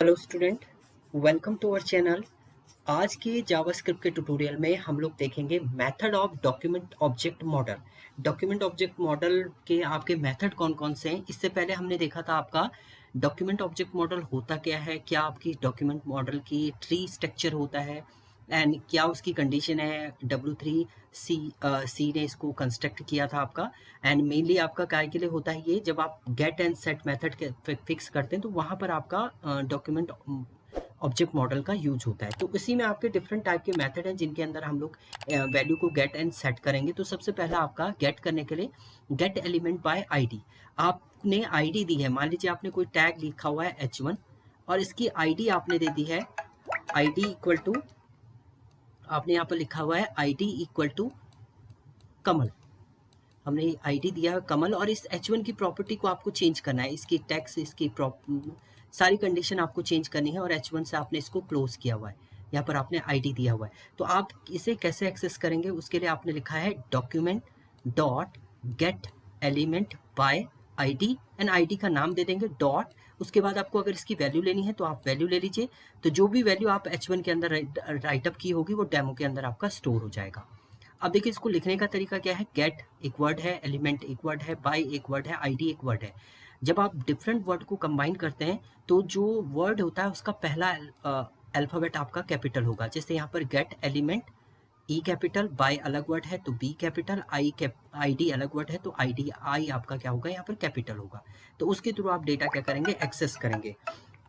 Hello student, welcome to our channel. आज के JavaScript के ट्यूटोरियल में हम लोग देखेंगे method of document object model. Document object model के आपके मेथड कौन कौन से हैं। इससे पहले हमने देखा था आपका डॉक्यूमेंट ऑब्जेक्ट मॉडल होता क्या है, क्या आपकी डॉक्यूमेंट मॉडल की ट्री स्ट्रक्चर होता है एंड क्या उसकी कंडीशन है। W3C ने इसको कंस्ट्रक्ट किया था आपका। एंड मेनली आपका काय के लिए होता है ये, जब आप गेट एंड सेट मेथड के फिक्स करते हैं तो वहाँ पर आपका डॉक्यूमेंट ऑब्जेक्ट मॉडल का यूज होता है। तो इसी में आपके डिफरेंट टाइप के मेथड हैं जिनके अंदर हम लोग वैल्यू को गेट एंड सेट करेंगे। तो सबसे पहला आपका गेट करने के लिए गेट एलिमेंट बाय आईडी। आपने आईडी दी है, मान लीजिए आपने कोई टैग लिखा हुआ है H1 और इसकी आईडी आपने दे दी है आईडी इक्वल टू, आपने यहाँ पर लिखा हुआ है आईडी इक्वल टू कमल। हमने आईडी दिया है कमल और इस H1 की प्रॉपर्टी को आपको चेंज करना है, इसकी टैक्स इसकी सारी कंडीशन आपको चेंज करनी है और H1 से आपने इसको क्लोज किया हुआ है। यहाँ पर आपने आईडी दिया हुआ है, तो आप इसे कैसे एक्सेस करेंगे उसके लिए आपने लिखा है document dot gate element by ID and ID का नाम दे देंगे डॉट। उसके बाद आपको अगर इसकी वैल्यू लेनी है तो आप वैल्यू ले लीजिए। तो जो भी वैल्यू आप H1 के अंदर राइटअप की होगी वो डेमो के अंदर आपका स्टोर हो जाएगा। अब देखिए इसको लिखने का तरीका क्या है। गेट एक वर्ड है, एलिमेंट एक वर्ड है, बाय एक वर्ड है, आईडी एक वर्ड है। जब आप डिफरेंट वर्ड को कंबाइन करते हैं तो जो वर्ड होता है उसका पहला अल्फाबेट आपका कैपिटल होगा। जैसे यहाँ पर get element E capital, by अलग वर्ड है तो बी कैपिटल, आईडी अलग वर्ड है तो आईडी आई आपका क्या होगा यहाँ पर कैपिटल होगा। तो उसके थ्रू आप डेटा क्या करेंगे, एक्सेस करेंगे।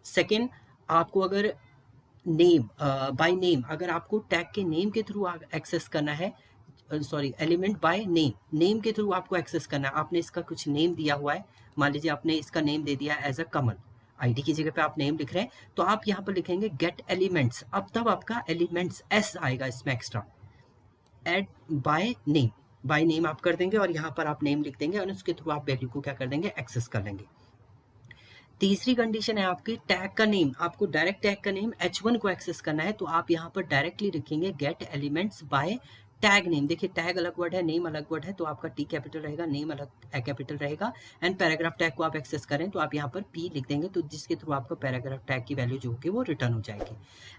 सेकेंड, आपको अगर नेम बाय नेम, अगर आपको टैग के नेम के थ्रू एक्सेस करना है, sorry element by name, name के थ्रू आपको एक्सेस करना है। आपने इसका कुछ नेम दिया हुआ है, मान लीजिए आपने इसका नेम दे दिया एज अ कमल, आईडी की जगह पे आप नेम लिख रहे हैं तो आप यहाँ पर लिखेंगे गेट एलिमेंट्स। अब तब आपका एलिमेंट्स एस आएगा इसमें extra, add by name, by name आप कर देंगे और यहाँ पर आप नेम लिख देंगे और उसके थ्रू आप वैल्यू को क्या कर देंगे, एक्सेस कर लेंगे। तीसरी कंडीशन है आपकी टैग का नेम। आपको डायरेक्ट टैग का नेम H1 को एक्सेस करना है तो आप यहाँ पर डायरेक्टली लिखेंगे gate elements bye tag name. देखिए टैग अलग वर्ड है, नेम अलग वर्ड है तो आपका टी कैपिटल रहेगा, नेम अलग कैपिटल रहेगा। एंड पैराग्राफ टैग को आप एक्सेस करें तो आप यहाँ पर पी लिख देंगे तो जिसके थ्रू आपका पैराग्राफ टैग की वैल्यू जो होगी वो रिटर्न हो जाएगी।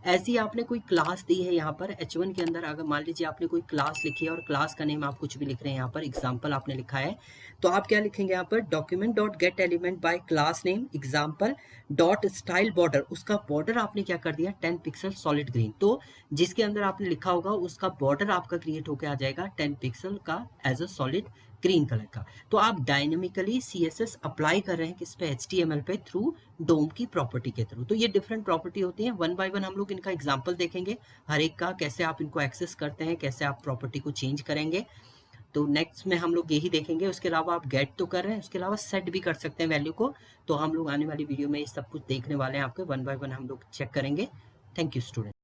ऐसी आपने कोई क्लास दी है यहाँ पर H1 के अंदर, अगर मान लीजिए आपने कोई क्लास लिखी है और क्लास का नेम आप कुछ भी लिख रहे हैं, यहाँ पर एग्जाम्पल आपने लिखा है तो आप क्या लिखेंगे यहाँ पर document dot gate element by class name example dot style border. उसका बॉर्डर आपने क्या कर दिया 10 पिक्सल सॉलिड ग्रीन। तो जिसके अंदर आपने लिखा होगा उसका बॉर्डर आपका क्रिएट होकर आ जाएगा 10 पिक्सल का as a solid green colour का। तो आप डायनेमिकली CSS अप्लाई कर रहे हैं किस पे, HTML पे थ्रू डोम की प्रॉपर्टी के थ्रू। तो ये डिफरेंट प्रॉपर्टी होती है, वन बाय वन हम लोग इनका एग्जांपल देखेंगे हर एक का, कैसे आप इनको एक्सेस करते हैं, कैसे आप प्रॉपर्टी को चेंज करेंगे। तो नेक्स्ट में हम लोग यही देखेंगे। उसके अलावा आप गेट तो कर रहे हैं, उसके अलावा सेट भी कर सकते हैं वैल्यू को। तो हम लोग आने वाली वीडियो में ये सब कुछ देखने वाले हैं, आपके वन बाय वन हम लोग चेक करेंगे। Thank you student.